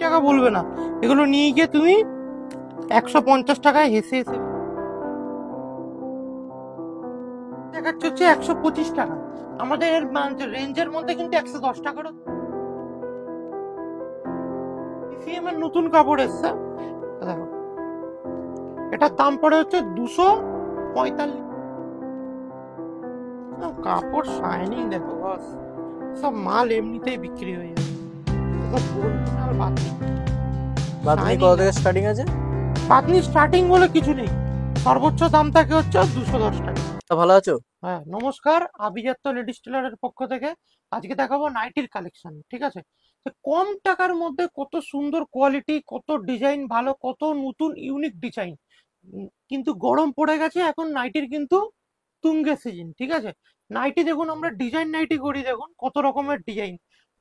টাকা বলবে না, এগুলো নিয়ে গিয়ে তুমি 150 টাকায় হেসে হেসে দেখাচ্ছে হচ্ছে 125 টাকা। আমাদের রেঞ্জের মধ্যে কিন্তু 110 টাকারও সিএম এর নতুন কাপড় এসছে। দেখো এটার দাম পড়ে হচ্ছে 245। কাপড় শাইনিং দেখো বস, সব মাল এমনিতেই বিক্রি হয়ে যাবে। বাদনি কত থেকে স্টার্টিং আছে? বাদনি স্টার্টিং বলে কিছু নেই, সর্বোচ্চ দাম থাকে হচ্ছে 210 টাকা। ভালো আছো? হ্যাঁ নমস্কার, আভিজাত্য লেডিস টেলারের পক্ষ থেকে আজকে দেখাবো নাইটির কালেকশন। ঠিক আছে, তো কম টাকার মধ্যে কত সুন্দর কোয়ালিটি, কত ডিজাইন ভালো, কত নতুন ইউনিক ডিজাইন। কিন্তু গরম পড়ে গেছে এখন, নাইটির কিন্তু তুঙ্গে সিজন। ঠিক আছে, নাইটি দেখুন, আমরা ডিজাইন নাইটি করি, দেখুন কত রকমের ডিজাইন।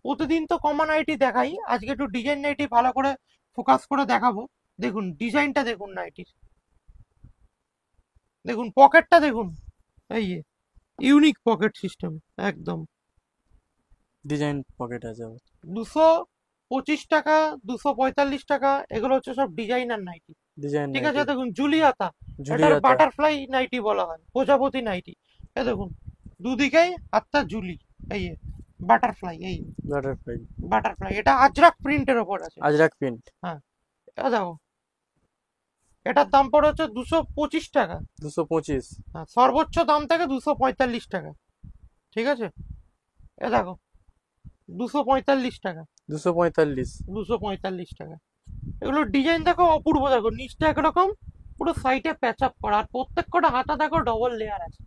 প্রতিদিন তো কমা নাইটি দেখাই, আজকে একটু ডিজাইন নাইটি ভালো করে ফোকাস করে দেখাবো। দেখুন ডিজাইনটা দেখুন নাইটির, দেখুন পকেটটা দেখুন, এই ইউনিক পকেট সিস্টেম একদম। ডিজাইন পকেট আছে। 225 টাকা, 245 টাকা, এগুলো হচ্ছে সব ডিজাইনার নাইটি। ডিজাইন ঠিক আছে, দেখুন জুলিয়াতা, এটার বাটারফ্লাই নাইটি বলা হয়, প্রজাপতি নাইটি। এ দেখুন দুদিকেই হাতটা জুলি, এই বাটারফ্লাই, এই বাটারফ্লাই। বাটারফ্লাই, এটা আজরাক প্রিন্টের ওপর আছে। আজরাক প্রিন্ট। হ্যাঁ এটা দেখো, এটার দাম পড়ে হচ্ছে 225 টাকা। 225। হ্যাঁ, সর্বোচ্চ দাম থাকে 245 টাকা। ঠিক আছে, এ দেখো 245 টাকা, 245। 245 টাকা। এগুলোর ডিজাইন দেখো অপূর্ব, দেখো নিচটা একরকম পুরো সাইডে প্যাচ আপ করা, আর প্রত্যেক কটা হাতা দেখো ডবল লেয়ার আছে।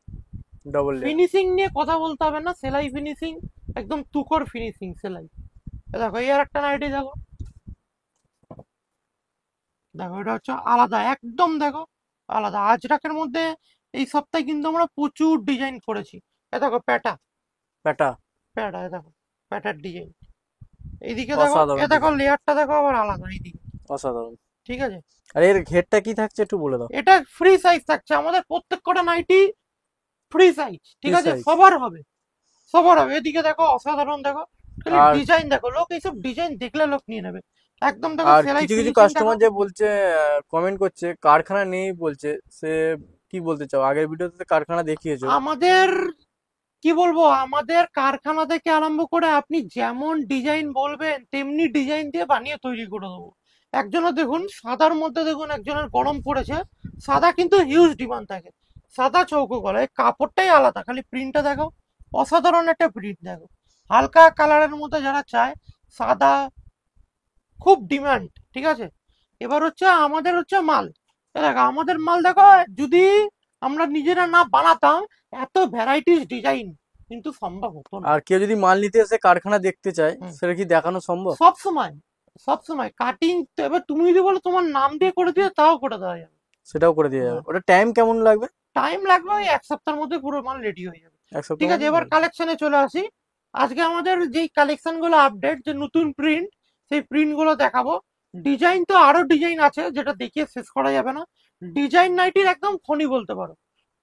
Double layer. ফিনিশিং নিয়ে কথা বলতে হবে না, সেলাই ফিনিশিং একদম তুকর ফিনিশিং সেলাই। দেখো এই আর একটা নাইটি দেখো, দেখো এটা হচ্ছে আলাদা একদম, দেখো আলাদা। আজরাকের মধ্যে এই সপ্তাহে কিন্তু আমরা প্রচুর ডিজাইন করেছি। এ দেখো প্যাটা, প্যাটা, প্যাটা, এ দেখো প্যাটার ডিজাইন। এইদিকে দেখো, এ দেখো লেয়ারটা দেখো আবার আলাদা এইদিকে, অসাধারণ। ঠিক আছে। আর এর ঘেরটা কি থাকছে একটু বলে দাও। এটা ফ্রি সাইজ থাকছে, আমাদের প্রত্যেক কটা নাইটি ফ্রি সাইজ। ঠিক আছে, সবার হবে, সবার হবে। এদিকে দেখো অসাধারণ, দেখো ডিজাইন দেখো, লোক এইসব ডিজাইন দেখলে লোক নিয়ে নেবে একদম। দেখো আর সেলাই, কিছু কিছু কাস্টমার যে বলছে, কমেন্ট করছে কারখানা নেই বলছে, সে কি বলতে চাও? আগের ভিডিওতে কারখানা দেখিয়েছো। আমাদের কি বলবো, আমাদের কারখানা থেকে আরম্ভ করে আপনি যেমন ডিজাইন বলবেন তেমনি ডিজাইন দিয়ে বানিয়ে তৈরি করে দেবো। একজনের দেখুন সাদার মধ্যে, দেখুন একজনের গরম পড়েছে, সাদা কিন্তু হিউজ ডিমান্ড থাকে, সাদা চৌকো গলায়, কাপড়টাই আলাদা, খালি প্রিন্টটা দেখো, অসাধারণ একটা প্রিন্ট দেখো। হালকা কালারের মধ্যে যারা চায়, সাদা খুব ডিমান্ড। ঠিক আছে, এবার হচ্ছে আমাদের হচ্ছে মাল, দেখো আমাদের মাল দেখো, যদি আমরা নিজেরা না বানাতাম এত ভ্যারাইটিস ডিজাইন কিন্তু সম্ভব হতো না। আর কেউ যদি মাল নিতে এসে কারখানা দেখতে চায়, সেটা কি দেখানো সম্ভব? সব সময়, সব সময় কাটিং। এবার তুমি যদি বলো তোমার নাম দিয়ে করে দিও, তাও করে দেওয়া যাবে, সেটাও করে দিয়ে যাবে। ওটা টাইম কেমন লাগবে? টাইম লাগবে ওই 1 সপ্তাহের মধ্যে পুরো মাল রেডি হয়ে যাবে। এক সপ্তাহ। ঠিক আছে, এবার কালেকশনে চলে আসি। আজকে আমাদের যেই কালেকশন গুলো আপডেট, যে নতুন প্রিন্ট, সেই প্রিন্ট গুলো দেখাবো। ডিজাইন তো আরো ডিজাইন আছে, যেটা দেখিয়ে শেষ করা যাবে না। ডিজাইন নাইটির একদম খনি বলতে পারো।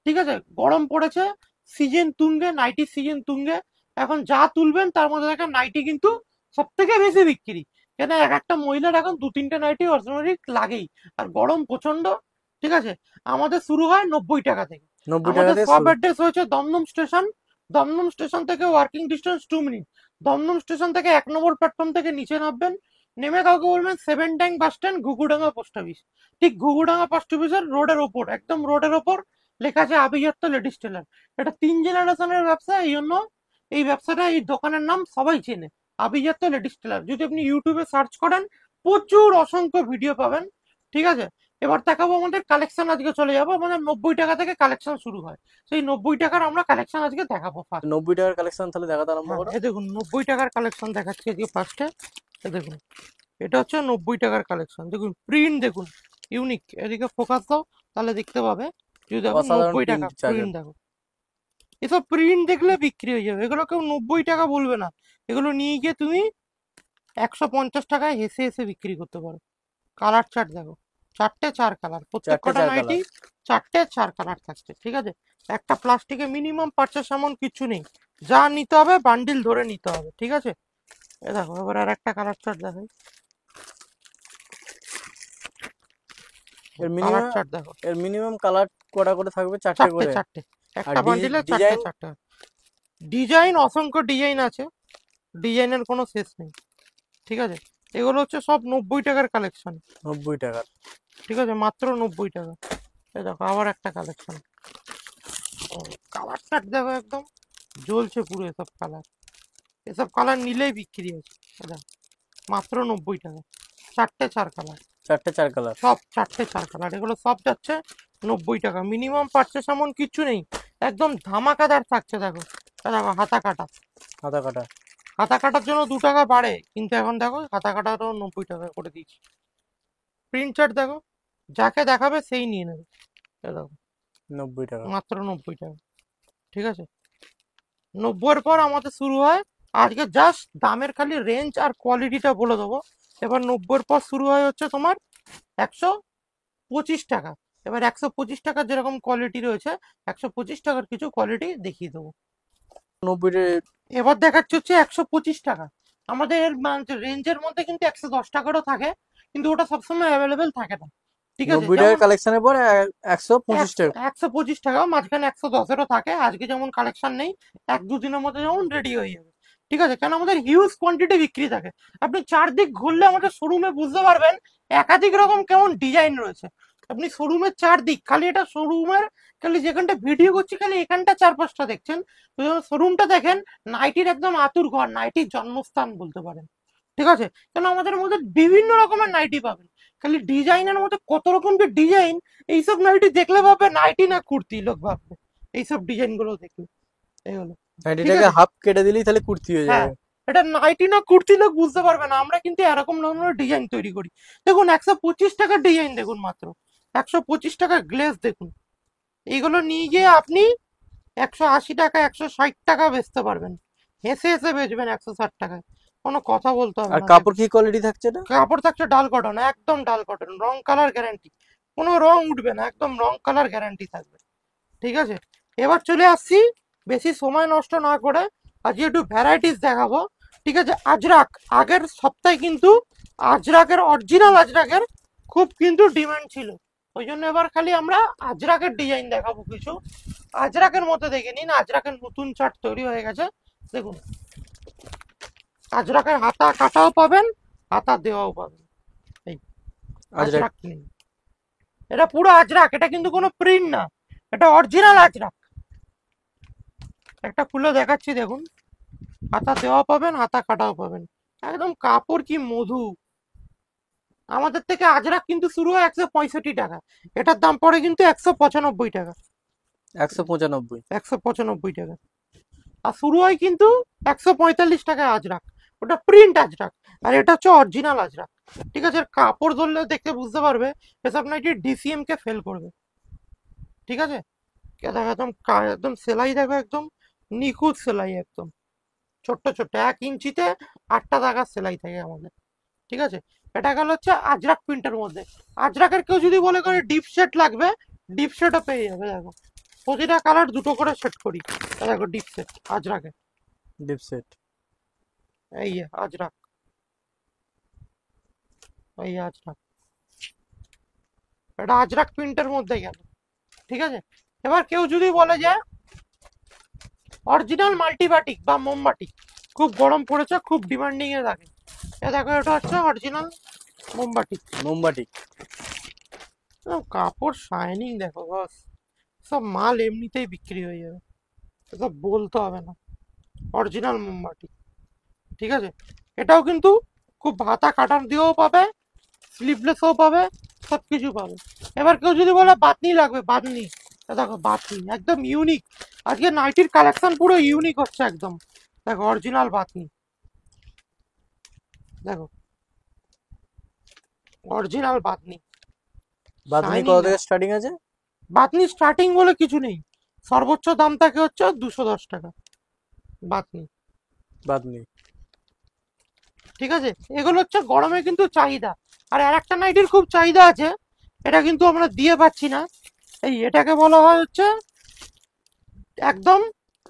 ঠিক আছে, গরম পড়েছে, সিজন তুঙ্গে, নাইটি সিজন তুঙ্গে। এখন যা তুলবেন তার মধ্যে দেখেন নাইটি কিন্তু সব থেকে বেশি বিক্রি, কেন এক একটা মহিলার এখন 2-3টে নাইটি অর্ডিনারি লাগেই, আর গরম প্রচন্ড। ঠিক আছে, আমাদের শুরু হয় 90 টাকা থেকে। 90 টাকা আমাদের থেকে সব শুরু। অ্যাড্রেস হয়েছে দমদম স্টেশন। দমদম স্টেশন থেকে working distance 2 minute. Dum Dum station থেকে 1 নম্বর প্ল্যাটফর্ম থেকে নিচে নামবেন, নেমে কাউকে বলবেন 7 tank bus stand, Ghughudanga post office. ঠিক ঘুঘুডাঙ্গা পোস্ট অফিসের রোডের ওপর, একদম রোডের ওপর লেখা আছে আভিজাত্য লেডিস টেলার। এটা 3 জেনারেশনের ব্যবসা, এই জন্য এই ব্যবসাটা, এই দোকানের নাম সবাই চেনে, আভিজাত্য লেডিস টেলার। যদি আপনি ইউটিউবে সার্চ করেন প্রচুর অসংখ্য ভিডিও পাবেন। ঠিক আছে, এবার দেখাবো আমাদের কালেকশন। আজকে চলে যাবো, আমাদের 90 টাকা থেকে কালেকশন শুরু হয়, সেই 90 টাকার আমরা কালেকশন আজকে দেখাবো ফার্স্ট। 90 টাকার কালেকশন তাহলে দেখাতে আরম্ভ করো। এই দেখুন 90 টাকার কালেকশন দেখাচ্ছি আজকে ফার্স্টে। দেখুন এটা হচ্ছে 90 টাকার কালেকশন, দেখুন প্রিন্ট দেখুন ইউনিক। এদিকে ফোকাস দাও তাহলে দেখতে পাবে। যদি দেখো 90 টাকা প্রিন্ট দেখো, এসব প্রিন্ট দেখলে বিক্রি হয়ে যাবে, এগুলো কেউ 90 টাকা বলবে না। এগুলো নিয়ে গিয়ে তুমি 150 টাকায় হেসে হেসে বিক্রি করতে পারো। কালার চার্ট দেখো, 4টে 4 কালার, প্রত্যেক কটা নাইটি 4টে 4 কালার থাকছে। ঠিক আছে, একটা প্লাস্টিকে মিনিমাম পারচেস এমন কিছু নেই, যা নিতে হবে বান্ডিল ধরে নিতে হবে। ঠিক আছে, এ দেখো এবার আর একটা কালার চার্ট দেখাই, এর কালার মিনিমাম চার্ট দেখো, এর মিনিমাম কালার কটা করে থাকবে? 4টে চারটে করে? চারটে, আর একটা বান্ডিলে চারটে ডিজাইন? চারটে। ডিজাইন অসংখ্য ডিজাইন আছে, ডিজাইনের কোনো শেষ নেই। ঠিক আছে, এগুলো হচ্ছে সব 90 টাকার কালেকশন। 90 টাকার? ঠিক আছে, মাত্র 90 টাকা। এই দেখো আবার একটা কালেকশন, কালার চার্ট দেখো একদম জ্বলছে পুরো। এসব কালার, এসব কালার নিলেই বিক্রি আছে। এই দেখো, মাত্র 90 টাকা, চারটে চার কালার। 4টে 4 কালার? সব চারটে চার কালার, এগুলো সব যাচ্ছে 90 টাকা। মিনিমাম পারচেস এমন কিচ্ছু নেই, একদম ধামাকাদার থাকছে। দেখো দেখো হাতা কাটা, হাতা কাটা? হাতা কাটার জন্য 2 টাকা বাড়ে, কিন্তু এখন দেখো হাতা কাটারও 90 টাকা করে দিচ্ছি। প্রিন্ট চার্ট দেখো, যাকে দেখাবে সেই নিয়ে নেবে। এ দেখো 90 টাকা? মাত্র 90 টাকা। ঠিক আছে, 90-এর পর আমাদের শুরু হয়, আজকে জাস্ট দামের খালি রেঞ্জ আর কোয়ালিটিটা বলে দেবো। এবার 90-এর পর শুরু হয় হচ্ছে তোমার 125 টাকা। এবার 125 টাকার যেরকম কোয়ালিটি রয়েছে, 125 টাকার কিছু কোয়ালিটি দেখিয়ে দেবো। 90 এবার দেখাচ্ছে হচ্ছে 125 টাকা। আমাদের রেঞ্জের মধ্যে কিন্তু 110 টাকারও থাকে, কিন্তু ওটা সবসময় অ্যাভেলেবেল থাকে না। ঠিক আছে, 90 টাকার যেমন কালেকশনের পর 125 টাকা? 125 টাকা, মাঝখানে 110-এরও থাকে। আজকে যেমন কালেকশন নেই, 1-2 দিনের মধ্যে যেমন রেডি হয়ে যাবে। ঠিক আছে, কেন আমাদের হিউজ কোয়ান্টিটি বিক্রি থাকে। আপনি চারদিক ঘুরলে আমাদের শোরুমে বুঝতে পারবেন একাধিক রকম কেমন ডিজাইন রয়েছে। আপনি শোরুমের চারদিক, খালি এটা শোরুমের, খালি যেখানটা ভিডিও করছি খালি এখানটা 4-5টা দেখছেন। শোরুমটা দেখেন, নাইটির একদম আতুর ঘর, নাইটির জন্মস্থান বলতে পারেন। ঠিক আছে, কেন আমাদের মধ্যে বিভিন্ন রকমের নাইটি পাবেন। খালি ডিজাইনের মধ্যে কত রকম যে ডিজাইন, এইসব নাইটি দেখলে ভাববে নাইটি না কুর্তি, লোক ভাববে এইসব ডিজাইন গুলো দেখলে। এই হলো, 90 ঠিক টাকা আছে। হাফ কেটে দিলেই তাহলে কুর্তি হয়ে হ্যাঁ, যাবে। এটা নাইটি না কুর্তি লোক বুঝতে পারবে না। আমরা কিন্তু এরকম ধরনের ডিজাইন তৈরি করি। দেখুন 125 টাকার ডিজাইন দেখুন, মাত্র 125 টাকা গ্লেজ দেখুন। এইগুলো নিয়ে গিয়ে আপনি 180 টাকা 160 টাকা বেচতে পারবেন, হেসে হেসে বেচবেন 160 টাকায়, কোনো কথা বলতে হবে আর না। কাপড় কি কোয়ালিটি থাকছে এটা? কাপড় থাকছে ডাল কটন, একদম ডাল কটন, রং কালার গ্যারান্টি, কোনো রং উঠবে না, একদম রং কালার গ্যারান্টি থাকবে। ঠিক আছে, এবার চলে আসছি, বেশি সময় নষ্ট না করে আজকে একটু ভ্যারাইটিস দেখাবো। ঠিক আছে, আজরাক, আগের সপ্তাহে কিন্তু আজরাকের, অরিজিনাল আজরাকের খুব কিন্তু ডিমান্ড ছিল। ওই জন্য এবার খালি আমরা আজরাকের ডিজাইন দেখাবো কিছু। আজরাকের মধ্যে দেখে নিন, আজরাকের নতুন চার্ট তৈরি হয়ে গেছে। দেখুন, আজরাকের হাতা কাটাও পাবেন, হাতা দেওয়াও পাবেন। এই আজরাক? আজরাক নিন, এটা পুরো আজরাক, এটা কিন্তু কোনো প্রিন্ট না, এটা অরিজিনাল আজরাক। একটা খুলে দেখাচ্ছি, দেখুন, হাতা দেওয়া পাবেন, হাতা কাটাও পাবেন, একদম কাপড় কি মধু। আমাদের থেকে আজরাক কিন্তু শুরু হয় 165 টাকা, এটার দাম পড়ে কিন্তু 195 টাকা। 195? 195 টাকা। আর শুরু হয় কিন্তু 145 টাকায় আজরাক, ওটা প্রিন্ট আজরাক, আর এটা হচ্ছে অরিজিনাল আজরাক। ঠিক আছে, এর কাপড় ধরলে দেখতে বুঝতে পারবে এসব নাকি ডিসিএম কে ফেল করবে। ঠিক আছে, দেখো একদম একদম সেলাই দেখো, একদম নিখুঁত সেলাই, একদম ছোট্ট ছোট্ট 1 ইঞ্চিতে 8টা দাগার সেলাই থাকে আমাদের। ঠিক আছে, এটা গেল হচ্ছে আজরাক প্রিন্টের মধ্যে। আজরাকের কেউ যদি বলে করে ডিপ সেট লাগবে, ডিপ সেটও পেয়ে যাবে। দেখো প্রতিটা কালার 2টো করে সেট করি। দেখো ডিপ সেট আজরাকে, ডিপ সেট? এই আজরাক, এই আজরাক, এটা আজরাক প্রিন্টের মধ্যে গেল। ঠিক আছে, এবার কেউ যদি বলে যে অরিজিনাল মাল্টিবাটিক বা মোমবাটিক, খুব গরম পড়েছে, খুব ডিমান্ডিং এ থাকে, এ দেখো এটা হচ্ছে অরিজিনাল মোমবাটিক। মোমবাটিক? কাপড় শাইনিং দেখো বস, সব মাল এমনিতেই বিক্রি হয়ে যাবে, এসব বলতে হবে না। অরিজিনাল মোমবাটি। ঠিক আছে, এটাও কিন্তু খুব হাতা কাটার দিয়েও পাবে, স্লিভলেসও পাবে, সব কিছু পাবে। এবার কেউ যদি বলে বাতনি লাগবে, বাতনি, দেখো বাতনি একদম ইউনিক। আজকে নাইটির কালেকশন পুরো ইউনিক হচ্ছে একদম। দেখো অরিজিনাল বাতনি, দেখো অরিজিনাল বাতনি। বাদনি শাইনিং কত দেখো, থেকে স্টার্টিং আছে? বাতনি স্টার্টিং বলে কিছু নেই, সর্বোচ্চ দাম থাকে হচ্ছে 210 টাকা বাতনি। বাদনি? ঠিক আছে, এগুলো হচ্ছে গরমে কিন্তু চাহিদা। আর একটা নাইটির খুব চাহিদা আছে, এটা কিন্তু আমরা দিয়ে পাচ্ছি না। এই এটাকে বলা হয় হচ্ছে একদম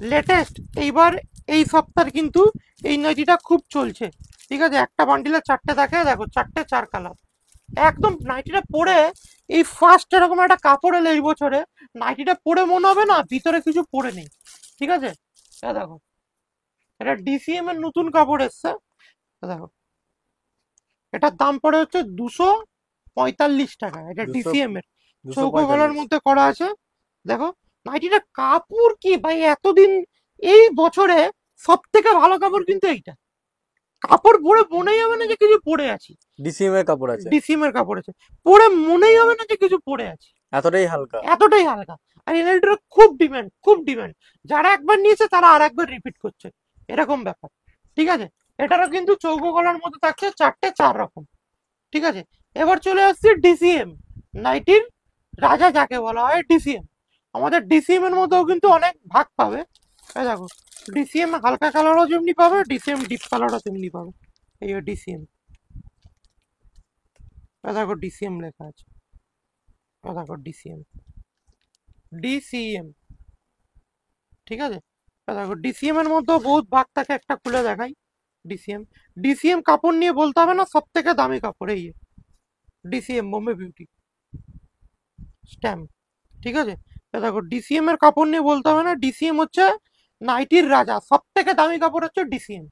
লেটেস্ট, এইবার এই সপ্তাহের কিন্তু এই নাইটিটা খুব চলছে। ঠিক আছে, একটা বান্ডিলে 4টে থাকে, দেখো 4টে 4 কালার। একদম নাইটিটা পরে এই ফার্স্ট এরকম একটা কাপড় এলো এই বছরে, নাইটিটা পরে মনে হবে না ভিতরে কিছু পরে নেই। ঠিক আছে, দেখো এটা ডিসিএম এর নতুন কাপড় এসছে। দেখো এটার দাম পড়ে হচ্ছে 245 টাকা। এটা দুশো ডিসিএম এর দুশো চৌকো গলার পঁয়তাল্লিশ মধ্যে করা আছে। দেখো নাইটিটা কাপড় কি ভাই এতদিন, এই বছরে সব থেকে ভালো কাপড় কিন্তু এইটা। কাপড় পরে মনেই হবে না যে কিছু পরে আছি। ডিসিএম এর কাপড় আছে, ডিসিএম এর কাপড় আছে, পরে মনেই হবে না যে কিছু পরে আছি, এতটাই হালকা। এতটাই হালকা। আর এনএলডির খুব ডিমান্ড, খুব ডিমান্ড। যারা একবার নিয়েছে তারা আর একবার রিপিট করছে, এরকম ব্যাপার। ঠিক আছে, এটারও কিন্তু চৌকো গলার মধ্যে থাকছে 4 রকম। ঠিক আছে, এবার চলে আসছি ডিসিএম নাইটির রাজা যাকে বলা হয় ডিসিএম। আমাদের ডিসিএম এর মধ্যেও কিন্তু অনেক ভাগ পাবে। এই দেখো ডিসিএম হালকা কালারও যেমনি পাবে, ডিসিএম ডিপ কালারও তেমনি পাবে। এই ডিসিএম, দেখো ডিসিএম লেখা আছে, দেখো ডিসিএম, ডিসিএম। ঠিক আছে, দেখো ডিসিএম এর মধ্যেও বহুত ভাগ থাকে, একটা খুলে দেখাই। ডিসিএম, ডিসিএম কাপড় নিয়ে বলতে হবে না, সব থেকে দামি কাপড় এই ডিসিএম বোম্বে বিউটি স্ট্যাম্প। ঠিক আছে, দেখো ডিসিএম এর কাপড় নিয়ে বলতে হবে না, ডিসিএম হচ্ছে নাইটির রাজা, সব থেকে দামি কাপড় হচ্ছে ডিসিএম।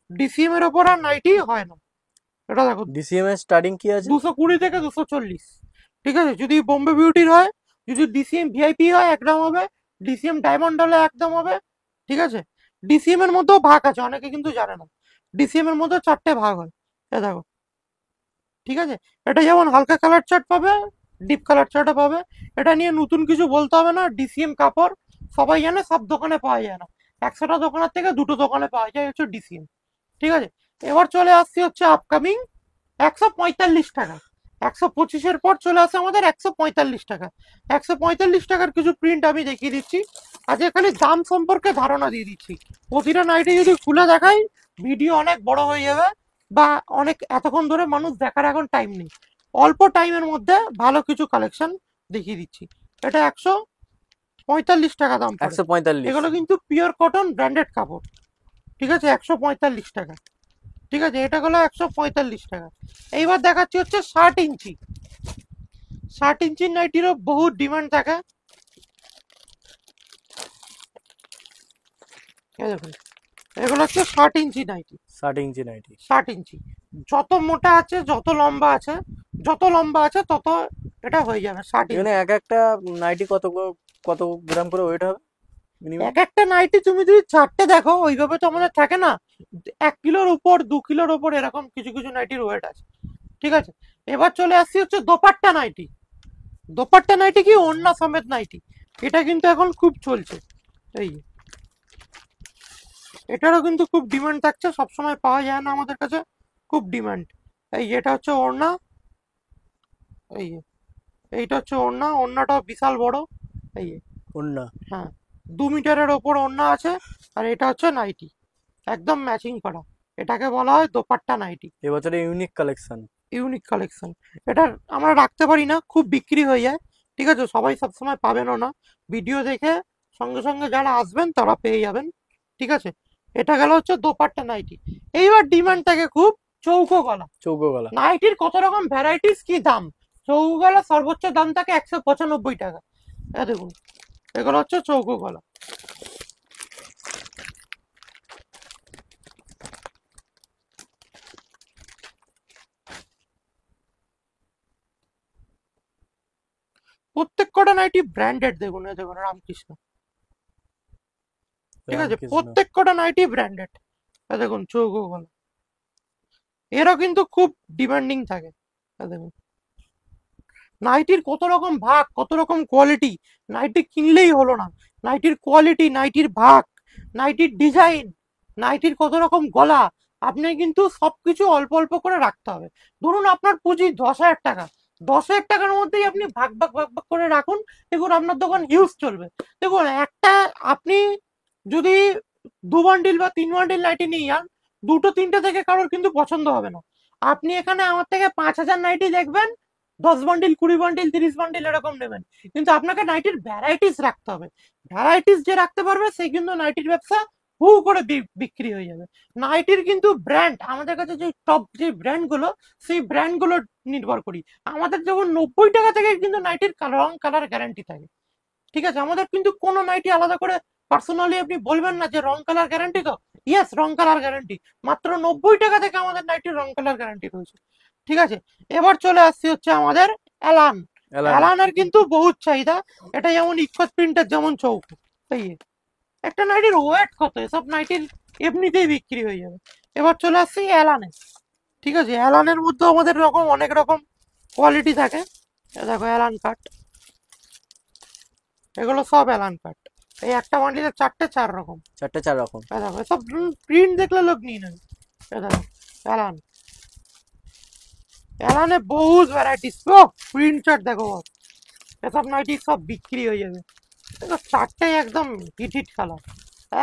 ডিসিএম এর ওপর আর নাইটি হয় না। এটা দেখো ডিসিএম এর স্টার্টিং কি আছে? 220 থেকে 240। ঠিক আছে, যদি বোম্বে বিউটির হয়, যদি ডিসিএম ভিআইপি হয় একদম হবে, ডিসিএম ডায়মন্ড হলে একদম হবে। ঠিক আছে, ডিসিএম এর মধ্যেও ভাগ আছে, অনেকে কিন্তু জানে না। ডিসিএম এর মধ্যে 4টে ভাগ হয়, এ দেখো। ঠিক আছে, এটা যেমন হালকা কালার চার্ট পাবে, ডিপ কালার চার্টও পাবে। এটা নিয়ে নতুন কিছু বলতে হবে না, ডিসিএম কাপড় সবাই জানে, সব দোকানে পাওয়া যায় না। 100টা দোকানের থেকে 2টো দোকানে পাওয়া যায় হচ্ছে ডিসিএম। ঠিক আছে, এবার চলে আসছি হচ্ছে আপকামিং 145 টাকা। 125-এর পর চলে আসে আমাদের 145 টাকা। 145 টাকার কিছু প্রিন্ট আমি দেখিয়ে দিচ্ছি। আজ খালি দাম সম্পর্কে ধারণা দিয়ে দিচ্ছি। প্রতিটা নাইটে যদি খুলে দেখাই ভিডিও অনেক বড় হয়ে যাবে, বা অনেক এতক্ষণ ধরে মানুষ দেখার এখন টাইম নেই। অল্প টাইমের মধ্যে ভালো কিছু কালেকশন দেখিয়ে দিচ্ছি। এটা 145 টাকা দাম পড়ে। 145? এগুলো কিন্তু পিওর কটন ব্র্যান্ডেড কাপড়। ঠিক আছে, 145 টাকা। ঠিক আছে, এটা হলো 145 টাকা। এইবার দেখাচ্ছি হচ্ছে 60 ইঞ্চি। 60 ইঞ্চির নাইটিরও বহু ডিমান্ড থাকে। এই দেখুন, এগুলো হচ্ছে 60 ইঞ্চি নাইটি। 60 ইঞ্চি নাইটি? 60 ইঞ্চি, যত মোটা আছে যত লম্বা আছে, যত লম্বা আছে তত এটা হয়ে যাবে 60 এখানে ইঞ্চি। এক একটা নাইটি কত গ্রাম করে ওয়েট হবে মিনিমাম? এক একটা নাইটি তুমি যদি 4টে দেখো ওইভাবে তো আমাদের থাকে না, 1 কিলোর উপর 2 কিলোর উপর এরকম কিছু কিছু নাইটির ওয়েট আছে। ঠিক আছে, এবার চলে আসছি হচ্ছে দোপাট্টা নাইটি। দোপাট্টা নাইটি কি ওড়না সমেত নাইটি, এটা কিন্তু এখন খুব চলছে। এই এটারও কিন্তু খুব ডিমান্ড থাকছে, সবসময় পাওয়া যায় না আমাদের কাছে, খুব ডিমান্ড। এই এটা হচ্ছে ওড়না, এই এইটা হচ্ছে ওড়না, ওড়নাটাও বিশাল বড়। এই ওন্না? হ্যাঁ, 2 মিটারের ওপর ওড়না আছে। আর এটা হচ্ছে নাইটি, একদম ম্যাচিং করা। এটাকে বলা হয় দোপাট্টা নাইটি। এবছরে ইউনিক কালেকশন। Unique collection. এটা আমরা রাখতে পারি না, খুব বিক্রি হয়ে যায়। ঠিক আছে, সবাই সবসময় পাবেনও না। ভিডিও দেখে সঙ্গে সঙ্গে যারা আসবেন তারা পেয়ে যাবেন। ঠিক আছে, এটা গেল হচ্ছে দোপাট্টা নাইটি। এইবার ডিমান্ড থাকে খুব চৌকো গলা। চৌকো গলা? নাইটির কত রকম ভ্যারাইটিস, কি দাম। চৌকো গলা সর্বোচ্চ দাম থাকে 195 টাকা। দেখুন, এগুলো হচ্ছে চৌকো গলা। প্রত্যেক কটা নাইটি ব্র্যান্ডেড, দেখুন এই দেখুন রামকৃষ্ণ। ঠিক আছে, রামকৃষ্ণ? প্রত্যেক কটা নাইটি ব্র্যান্ডেড। দেখুন চৌকো গলা, এরও কিন্তু খুব ডিমান্ডিং থাকে। দেখুন নাইটির কত রকম ভাগ, কত রকম কোয়ালিটি। নাইটি কিনলেই হলো না, নাইটির কোয়ালিটি, নাইটির ভাগ, নাইটির ডিজাইন, নাইটির কত রকম গলা। আপনি কিন্তু সবকিছু অল্প অল্প করে রাখতে হবে। ধরুন আপনার পুঁজি 10,000 টাকা, 10,000 টাকার মধ্যেই আপনি ভাগ ভাগ ভাগ ভাগ করে রাখুন। দেখুন আপনার দোকান হিউজ চলবে। দেখুন একটা, আপনি যদি 2 বান্ডিল বা 3 বান্ডিল নাইটি নিয়ে যান, 2-3টে থেকে কারোর কিন্তু পছন্দ হবে না। আপনি এখানে আমার থেকে 5,000 নাইটি দেখবেন, 10 বান্ডিল 20 বান্ডিল 30 বান্ডিল এরকম নেবেন। কিন্তু আপনাকে নাইটির ভ্যারাইটিস রাখতে হবে। ভ্যারাইটিস যে রাখতে পারবে সে কিন্তু নাইটির ব্যবসা হু করে বিক্রি হয়ে যাবে। নাইটির কিন্তু ব্র্যান্ড, আমাদের কাছে যে টপ যে ব্র্যান্ড গুলো, সেই ব্র্যান্ড গুলো নির্ভর করি। আমাদের যেমন 90 টাকা থেকে কিন্তু নাইটির রং কালার গ্যারান্টি থাকে। ঠিক আছে, আমাদের কিন্তু কোনো নাইটি আলাদা করে পার্সোনালি আপনি বলবেন না যে রং কালার গ্যারান্টি, তো ইয়েস রং কালার গ্যারান্টি। মাত্র 90 টাকা থেকে আমাদের নাইটির রং কালার গ্যারান্টি রয়েছে। ঠিক আছে, এবার চলে আসছি হচ্ছে আমাদের অ্যালান। অ্যালানে। অ্যালানের কিন্তু বহুত চাহিদা। এটা যেমন ইকোস প্রিন্টের যেমন চৌক, এই একটা নাইটির ওয়েট কত, এসব নাইটির এমনিতেই বিক্রি হয়ে যাবে। এবার চলে আসছি অ্যালানে। ঠিক আছে, অ্যালানের মধ্যে আমাদের রকম অনেক রকম কোয়ালিটি থাকে। দেখো অ্যালান কাট, এগুলো সব অ্যালান কাট। এই একটা বান্ডিলে 4 রকম। 4 রকম। দেখো সব প্রিন্ট দেখলে লোক নিয়ে নেবে। দেখো অ্যালান, অ্যালানে বহুত ভ্যারাইটিস, প্রিন্ট চার্ট দেখো বস। এসব নাইটি সব বিক্রি হয়ে যাবে। দেখো 4টাই একদম হিট হিট কালার,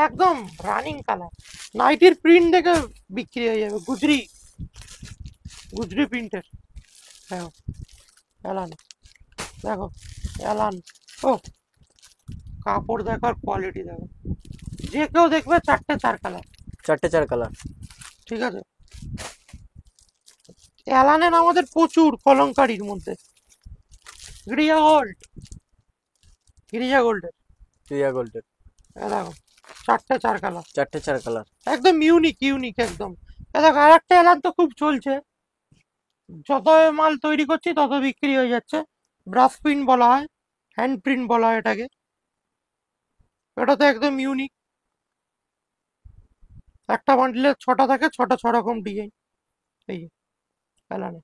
একদম রানিং কালার। নাইটির প্রিন্ট দেখে বিক্রি হয়ে যাবে। গুজরি, গুজরি প্রিন্টের দেখো অ্যালান, দেখো অ্যালান। ও কাপড় দেখো আর কোয়ালিটি দেখো, যে কেউ দেখবে 4 কালার। 4 কালার। ঠিক আছে, অ্যালানের আমাদের প্রচুর কলঙ্কারির মধ্যে গ্রিয়া গোল্ড, গ্রিয়া গোল্ডের রিয়া গোল্ডের। দেখো 4 কালার, 4 কালার। একদম ইউনিক ইউনিক একদম। দেখো আর একটা অ্যালান তো খুব চলছে, যত মাল তৈরি করছি তত বিক্রি হয়ে যাচ্ছে। ব্রাশ প্রিন্ট বলা হয়, হ্যান্ড প্রিন্ট বলা হয় এটাকে। এটা তো একদম ইউনিক, একটা বান্ডিলে 6টা থাকে, 6টা 6 রকম ডিজাইন। এই অ্যালানে,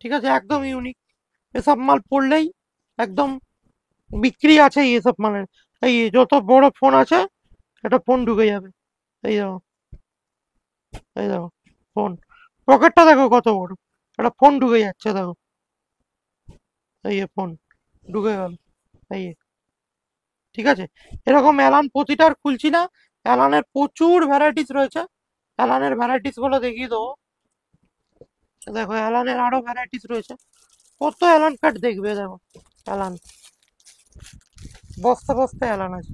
ঠিক আছে, একদম ইউনিক। এসব মাল পড়লেই একদম বিক্রি আছে এসব মালের। এই যত বড় ফোন আছে এটা ফোন ঢুকে যাবে। এই দেখো, এই দেখো ফোন, পকেটটা দেখো কত বড়, একটা ফোন ঢুকে যাচ্ছে দেখো। এই ফোন ঢুকে গেল। এই ঠিক আছে, এরকম অ্যালান প্রতিটার খুলছি না, অ্যালানের প্রচুর ভ্যারাইটিস রয়েছে। অ্যালানের ভ্যারাইটিস গুলো দেখিয়ে দেবো। দেখো অ্যালানের আরো ভ্যারাইটিস রয়েছে, কত অ্যালান কাট দেখবে। দেখো অ্যালান, বস্তা বস্তা অ্যালান আছে।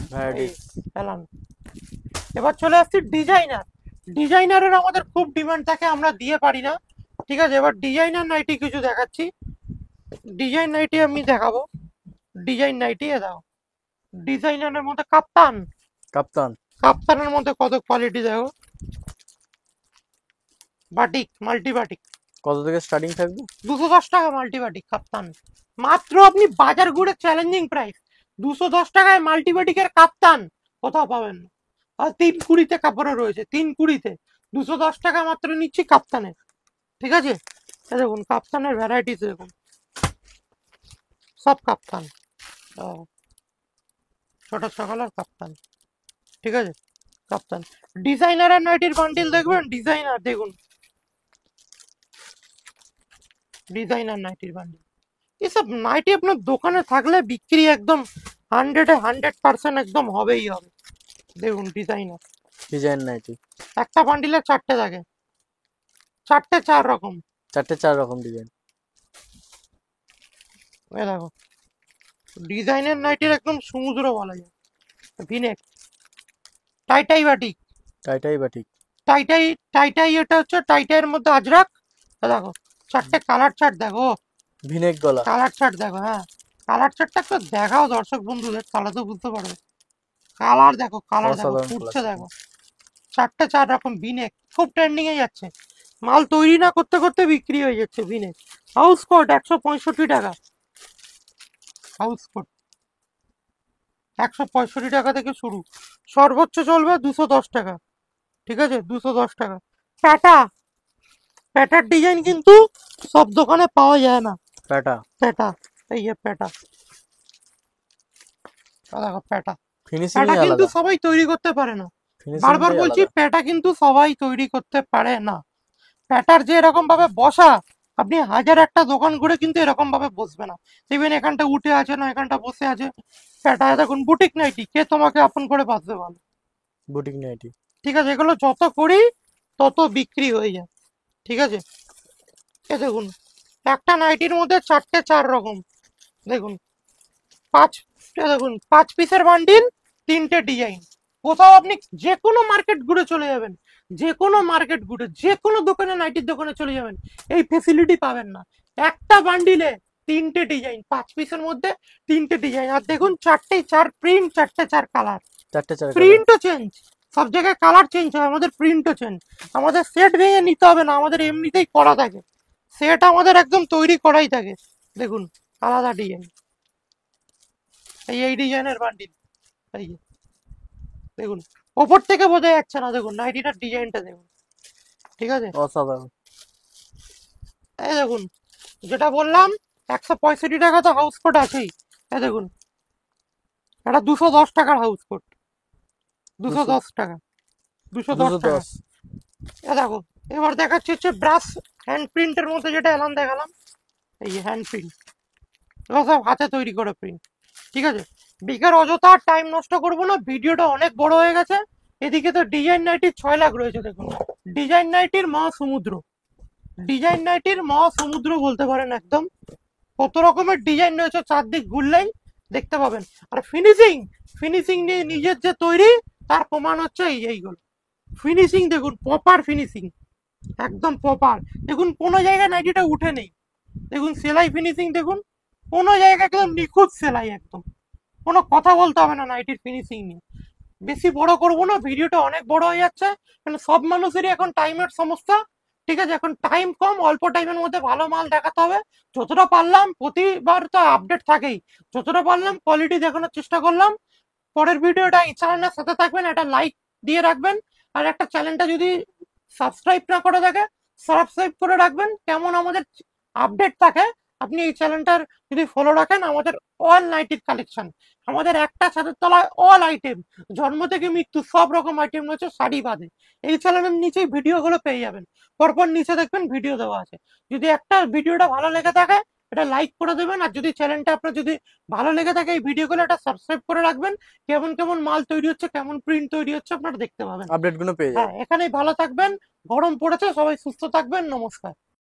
এই ভ্যারাইটিস। অ্যালান। এবার চলে আসছি ডিজাইনার। ডিজাইনারের আমাদের খুব ডিমান্ড থাকে, আমরা দিয়ে পারি না। ঠিক আছে, এবার ডিজাইনার নাইটি কিছু দেখাচ্ছি। ডিজাইন নাইটি আমি দেখাবো। ডিজাইন নাইটি এ দাও, ডিজাইনারের মধ্যে কাপ্তান, কাপ্তান। কাপ্তানের মধ্যে কত কোয়ালিটি দেখো। বাটিক, মাল্টি বাটিক, কত থেকে স্টার্টিং থাকবে? 210 টাকা মাল্টি বাটিক কাপ্তান। মাত্র আপনি বাজার ঘুরে চ্যালেঞ্জিং প্রাইস, 210 টাকায় মাল্টি বাটিকের কাপ্তান কোথাও পাবেন না। আর 320-তে কাপড়ও রয়েছে, 320-তে 210 টাকা মাত্র নিচ্ছি কাপ্তানের। ঠিক আছে, এই দেখুন কাপ্তানের ভ্যারাইটিস দেখুন, সব কাপ্তান। ছোট সকালের কাপ্তান। ঠিক আছে, কাপ্তান। ডিজাইনার আর নাইটির বান্ডিল দেখবেন, ডিজাইনার দেখুন, ডিজাইনার নাইটির বান্ডিল। এসব নাইটি আপনার দোকানে থাকলে বিক্রি একদম 100% একদম হবেই হবে। দেখুন ডিজাইনার, ডিজাইন নাইটি। একটা বান্ডিলে 4টে থাকে, 4টে 4 রকম। 4 রকম ডিজাইন। এই দেখো ডিজাইনের নাইটির একদম সমুদ্র বলা যায়। V neck, tie dye batik, tie dye batik. Tie dye, tie dye এটা হচ্ছে টাইটাইয়ের মধ্যে আজরাক। দেখো 4টে কালার চার্ট দেখো, ভিনেক গলা। কালার চার্ট দেখো। হ্যাঁ, কালার চার্টটা একটু দেখাও দর্শক বন্ধুদের, তাহলে তো বুঝতে পারবে। কালার দেখো, কালার দেখো, অসাধারণ ফুটছে কালার। দেখো। 4টে 4 রকম ভিনেক, খুব ট্রেন্ডিং এ যাচ্ছে। মাল তৈরি না করতে করতে বিক্রি হয়ে যাচ্ছে ভিনেক। হাউস কোট 165 টাকা, হাউস কোট 165 টাকা থেকে শুরু, সর্বোচ্চ চলবে 210 টাকা। ঠিক আছে, 210 টাকা। প্যাটা, প্যাটার ডিজাইন কিন্তু সব দোকানে পাওয়া যায় না। প্যাটা। প্যাটা, এই যে প্যাটা, দেখো প্যাটা। ফিনিশিং প্যাটা কিন্তু আলাদা। সবাই তৈরি করতে পারে না, বারবার ফিনিশিংটাই বলছি, আলাদা। প্যাটা কিন্তু সবাই তৈরি করতে পারে না। প্যাটার যে এরকম ভাবে বসা, আপনি হাজার একটা দোকান ঘুরে কিন্তু এরকম ভাবে বসবে না। দেখবেন এখানটা উঠে আছে না, এখানটা বসে আছে। প্যাটায় দেখুন বুটিক নাইটি, কে তোমাকে আপন করে বাঁচবে ভালো। Boutique nightie. ঠিক আছে, এগুলো যত করি তত বিক্রি হয়ে যায়। ঠিক আছে, এ দেখুন একটা নাইটির মধ্যে 4টে 4 রকম। দেখুন 5 দেখুন 5 পিসের বান্ডিল, 3টে ডিজাইন। কোথাও আপনি যে কোনো মার্কেট ঘুরে চলে যাবেন, যে কোনো মার্কেট ঘুরে যে কোনো দোকানে, নাইটির দোকানে চলে যাবেন, এই ফেসিলিটি পাবেন না। একটা বান্ডিলে 3টে ডিজাইন, 5 পিসের মধ্যে 3টে ডিজাইন। আর দেখুন 4 প্রিন্ট, 4 কালার। চারটে কালার। প্রিন্টও চেঞ্জ, সব জায়গায় কালার চেঞ্জ হয়, আমাদের প্রিন্টও চেঞ্জ। আমাদের সেট ভেঙে নিতে হবে না, আমাদের এমনিতেই করা থাকে, সেট আমাদের একদম তৈরি করাই থাকে। দেখুন আলাদা ডিজাইন, এই ডিজাইনের বান্ডিল, এই যে দেখুন, ওপর থেকে বোঝা যাচ্ছে না, দেখুন নাইটিটার ডিজাইনটা দেখুন, ঠিক আছে। অসাধারণ। এই দেখুন, যেটা বললাম 165 টাকা তো হাউস কোট আছেই। এই দেখুন, এটা 210 টাকার হাউস কোট, 210 টাকা, 210 টাকা। 210। এ দেখো, এবার দেখাচ্ছি হচ্ছে ব্রাশ হ্যান্ড প্রিন্টের মধ্যে, যেটা এলাম দেখালাম, এই যে হ্যান্ড প্রিন্ট, এগুলো সব হাতে তৈরি করে প্রিন্ট, ঠিক আছে। বিকার অযথা টাইম নষ্ট করবো না, ভিডিওটা অনেক বড় হয়ে গেছে। এদিকে তো ডিজাইন নাইটির 6 লাখ রয়েছে, দেখুন ডিজাইন নাইটির মহাসমুদ্র, ডিজাইন নাইটির মহাসমুদ্র বলতে পারেন একদম। কত রকমের ডিজাইন রয়েছে, চারদিক ঘুরলেই দেখতে পাবেন। আর ফিনিশিং, ফিনিশিং নিয়ে নিজের যে তৈরি, তার প্রমাণ হচ্ছে এইগুলো। ফিনিশিং দেখুন, প্রপার ফিনিশিং, একদম প্রপার। দেখুন কোনো জায়গায় নাইটিটা উঠে নেই, দেখুন সেলাই ফিনিশিং দেখুন, কোনো জায়গায় একদম নিখুঁত সেলাই, একদম কোনো কথা বলতে হবে না নাইটির ফিনিশিং নিয়ে। বেশি বড় করবো না, ভিডিওটা অনেক বড় হয়ে যাচ্ছে, কারণ সব মানুষেরই এখন টাইমের সমস্যা, ঠিক আছে। এখন টাইম কম, অল্প টাইমের মধ্যে ভালো মাল দেখাতে হবে। যতটা পারলাম, প্রতিবার তো আপডেট থাকেই, যতটা পারলাম কোয়ালিটি দেখানোর চেষ্টা করলাম। পরের ভিডিওটা এই চ্যানেলের সাথে থাকবেন, একটা লাইক দিয়ে রাখবেন। আর একটা চ্যানেলটা যদি সাবস্ক্রাইব না করে থাকে, সাবস্ক্রাইব করে রাখবেন, কেমন আমাদের আপডেট থাকে। আপনি এই চ্যানেলটার যদি ফলো রাখেন, আমাদের অল নাইটির কালেকশন, আমাদের একটা ছাদের তলায় অল আইটেম, জন্ম থেকে মৃত্যু সব রকম আইটেম রয়েছে, শাড়ি বাদে। এই চ্যানেলের নিচেই ভিডিওগুলো পেয়ে যাবেন, পরপর নিচে দেখবেন ভিডিও দেওয়া আছে। যদি একটা ভিডিওটা ভালো লেগে থাকে, এটা লাইক করে দেবেন। আর যদি চ্যানেলটা আপনার যদি ভালো লেগে থাকে, এই ভিডিওগুলো একটা সাবস্ক্রাইব করে রাখবেন, কেমন কেমন মাল তৈরি হচ্ছে, কেমন প্রিন্ট তৈরি হচ্ছে, আপনারা দেখতে পাবেন। আপডেট গুলো পেয়ে যাবেন। হ্যাঁ, এখানেই ভালো থাকবেন, গরম পড়েছে, সবাই সুস্থ থাকবেন, নমস্কার।